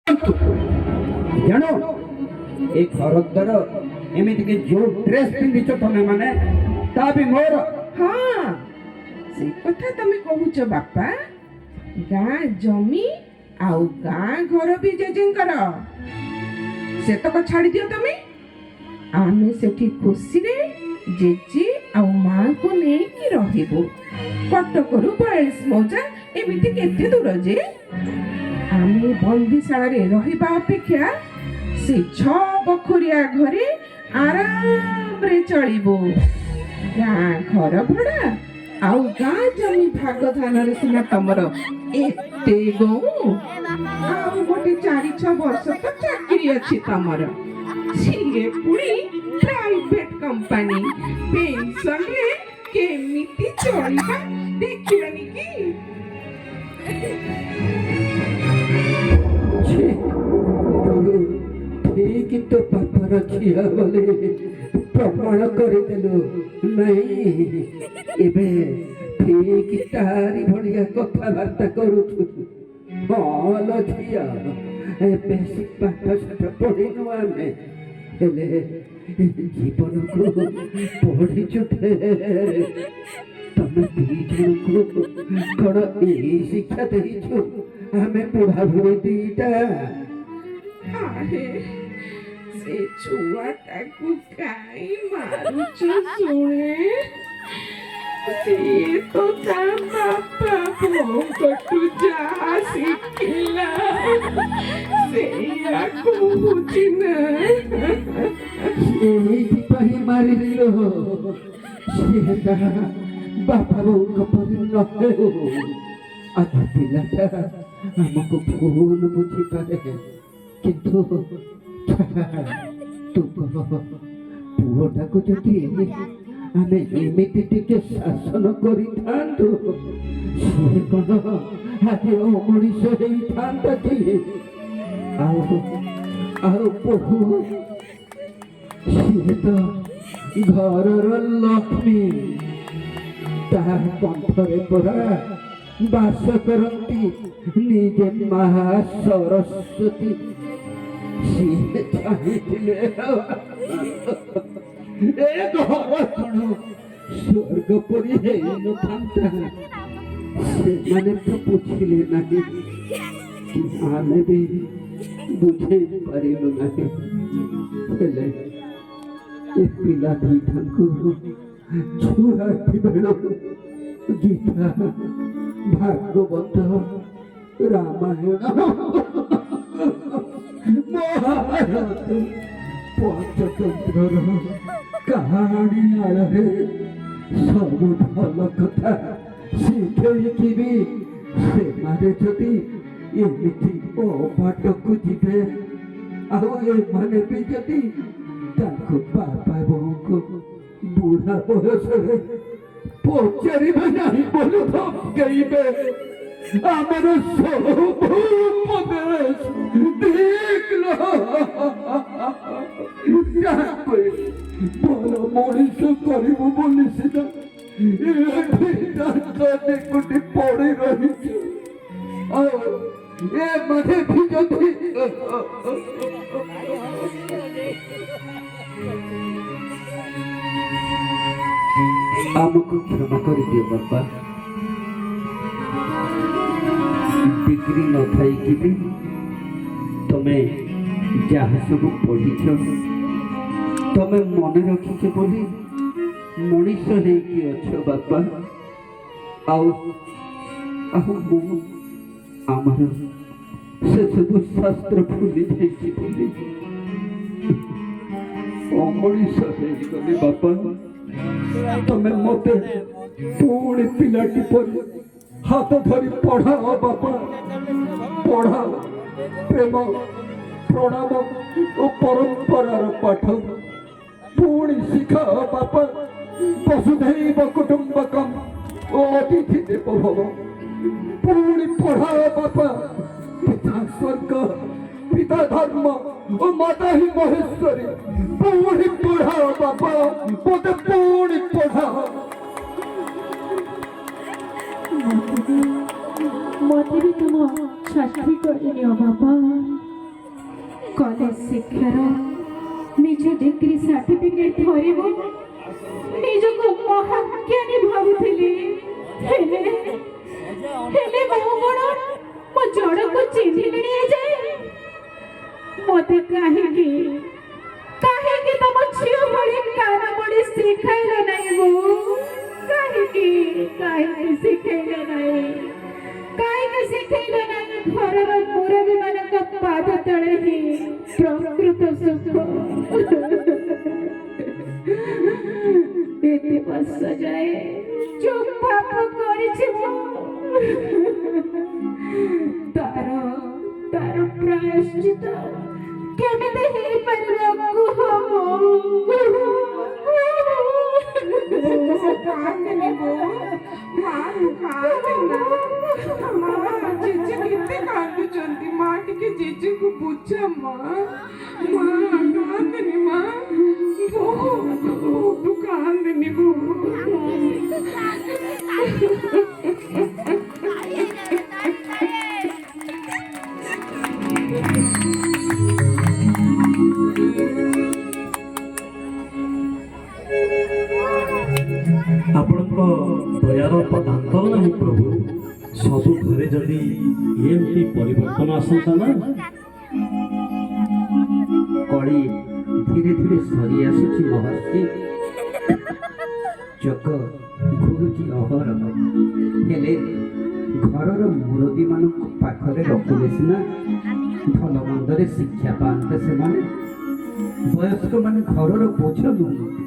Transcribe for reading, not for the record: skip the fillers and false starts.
ଜାଣୁ ଏ ଘର ଦ୍ୱାର ଏମିତିକି ଯୋଉ ଡ୍ରେସ୍ ପିନ୍ଧିଛ ତମେ ମାନେ ତା ବି ମୋର। ହଁ ସେ କଥା ତମେ କହୁଛ ବାପା। ଗାଁ ଜମି ଆଉ ଗାଁ ଘର ବି ଜେଜେଙ୍କର। ସେତକ ଛାଡ଼ି ଦିଅ ତମେ। ଆମେ ସେଠି ଖୁସିରେ ଜେଜେ ଆଉ ମାଙ୍କୁ ନେଇକି ରହିବୁ। କଟକରୁ 42 ମୌଜା ଏମିତି କେତେ ଦୂର ଯେ। ଆମେ ବନ୍ଦିଶାଳାରେ ରହିବା ଅପେକ୍ଷା ସେ 6 ବଖରିଆ ଘରେ ଆରାମରେ ଚଳିବୁ। ଗାଁ ଘର ଭଡ଼ା ଆଉ ଗାଁ ଜମି ଭାଗ ଧାନରେ ସିନା ତମର ଏତେ ଗଉ। ଆଉ ଗୋଟେ 4-6 ବର୍ଷ ତ ଚାକିରି ଅଛି ତମର। ସିଏ ପୁଣି ପ୍ରାଇଭେଟ କମ୍ପାନୀ। ପେନ୍ସନରେ କେମିତି ଚଳିବା ଦେଖିବାନି କି? ଠିକ ତ ବାପାର ଝିଅ ବୋଲି ପ୍ରମାଣ କରିଦେଲୁ ନାଇଁ। ଏବେ ଠିକ ତାରି ଭଳିଆ କଥାବାର୍ତ୍ତା କରୁଛୁ। ହଁ ଲୋ ଝିଅ, ବେଶୀ ପାଠ ସାଠ ପଢିନୁ ଆମେ, ହେଲେ ଜୀବନକୁ ପଢିଛୁ ଢେର। ତମେ ଦି ଜଣଙ୍କୁ କଣ ଏଇ ଶିକ୍ଷା ଦେଇଛୁ? ଆମେ ବୁଢ଼ାବୁଢ଼ୀ ଦିଟା। ଆରେ ସେ ଛୁଆଟାକୁ କାଇଁ ମାରୁଛ ଶୁଣେ? ସିଏ ତ ତା ବାପା ବୋଉଙ୍କଠୁ ଯାହା ଶିଖିଲା ସେଇଆ କହୁଛି ନା। ଏଇଥିପାଇଁ ମାରିଦେଲ। ସିଏ ତା ବାପା ବୋଉଙ୍କ ପରି ନ ହେଉ। ଆଗ ପିଲାଟା ଆମକୁ ଭୁଲ ବୁଝିପାରେ, କିନ୍ତୁ ପୁଅଟାକୁ ଯଦି ଆମେ ଏମିତି ଟିକେ ଶାସନ କରିଥାନ୍ତୁ, ସିଏ କଣ ଆଜି ମଣିଷ ହେଇଥାନ୍ତା କି? ଆଉ ବୋହୂ, ସିଏ ତ ଘରର ଲକ୍ଷ୍ମୀ। ତା କଣ୍ଠରେ ପରା ବାସ କରନ୍ତି ନିଜେ ମା ସରସ୍ୱତୀ। ସିଏ ଚାହିଁଥିଲେ ଏ ଘର କଣ ସ୍ୱର୍ଗ ପରି ହେଇନଥାନ୍ତା। ସେମାନେ ତ ବୁଝିଲେ ନାହିଁ, ଆମେ ବି ବୁଝେଇ ପାରିଲୁ ନାହିଁ। ହେଲେ ଏ ପିଲା ଦିଟାଙ୍କୁ ଛୁଆଟି ବେଳକୁ ଗୀତା, ଭାଗବତ, ରାମାୟଣ, ମହାଭାରତ, ପଞ୍ଚତନ୍ତ୍ରର କାହାଣୀ ଆଳରେ ସବୁ ଭଲ କଥା ଶିଖେଇକି ବି ସେମାନେ ଯଦି ଏମିତି ଅବାଟକୁ ଯିବେ, ଆଉ ଏମାନେ ବି ଯଦି ତାଙ୍କ ବାପା ବୋଉଙ୍କୁ ବୁଢ଼ା ବୟସରେ ପଚାରିବେ ନାହିଁ ବୋଲି ଧମକେଇବେ, ଆମର ସବୁ ଉପଦେଶ ଦେଖିଲ। ଭଲ ମଣିଷ କରିବୁ ବୋଲି ସିନା ଏଠି ଦାନ୍ତଟି ପଡି ରହିଛି, ଆଉ ଏମାନେ ବି ଯଦି ଆମକୁ କ୍ଷମା କରିଦିଅ ବାପା। ଡିଗ୍ରୀ ନଥାଇକି ବି ତମେ ଯାହା ସବୁ ପଢିଛ, ତମେ ମନେ ରଖିଛ ବୋଲି ମଣିଷ ହେଇକି ଅଛ ବାପା। ଆଉ ମୁଁ ଆମର ସେ ସବୁ ଶାସ୍ତ୍ର ଭୁଲି ଯାଇଛି ବୋଲି ଅମଣିଷ ହେଇଗଲି ବାପା। ତମେ ମତେ ପୁଣି ପିଲାଟି ପରି ହାତ ଧରି ପଢାଅ ବାପା, ପଢାଅ। ପ୍ରେମ, ପ୍ରଣାମ ଓ ପରମ୍ପରାର ପାଠ ପୁଣି ଶିଖାଅ ବାପା। ବସୁଧୈବ କୁଟୁମ୍ବକମ୍ ଓ ଅତିଥି ଦେବୋ ଭବ ପୁଣି ପଢାଅ ବାପା। ପିତା ସ୍ୱର୍ଗ, ପିତା ଧର୍ମ ଓ ମାତା ହିଁ ମହେଶ୍ୱରୀ ପୁଣି ପଢାଅ ବାପା, ମତେ ପୁଣି ପଢାଅ। ମତେ ବି ତୁମ ଶାସ୍ତ୍ରୀ କରିନିଅ ବାପା। कॉलेज शिक्षार निज डिग्री सर्टिफिकेट धरिब निजको महाज्ञानी भावुथिली हेले हेले मो जड़ को चिन्हिली जाए मते काहेकि काहेकि तम झियो बड़ी कान बड़ी शिखाइल नहीं वो काहेकि काहेकि शिखाइल नहीं काहेकि शिखाइल नहीं घरर मुरबी मानक पाद तले ही प्रकृत सुख एते वर्ष जाए जो पाप करिछि मो तार तार प्रायश्चित केमिति हे परिवाकु हो कांदने वो माँ कांदना माँ जीजू कितने कांदुचंती माँ टिके जीजू को पूछा माँ कांदने माँ वो तू कांदने वो ଆପଣଙ୍କ ଦୟାର ପଦାନ୍ତ ନାହିଁ ପ୍ରଭୁ ସବୁ ଘରେ ଯଦି ଏମିତି ପରିବର୍ତ୍ତନ ଆସନ୍ତା ନା କଳି ଧୀରେ ଧୀରେ ସରି ଆସୁଛି ମହର୍ଷି ଚକ ଘୁରୁଛି ଅହରହ ହେଲେ ଘରର ମୁରବୀମାନଙ୍କ ପାଖରେ ରଖିଲେ ସିନା ଭଲ ମନ୍ଦରେ ଶିକ୍ଷା ପାଆନ୍ତେ ସେମାନେ ବୟସ୍କମାନେ ଘରର ବୋଝ ନୁହଁ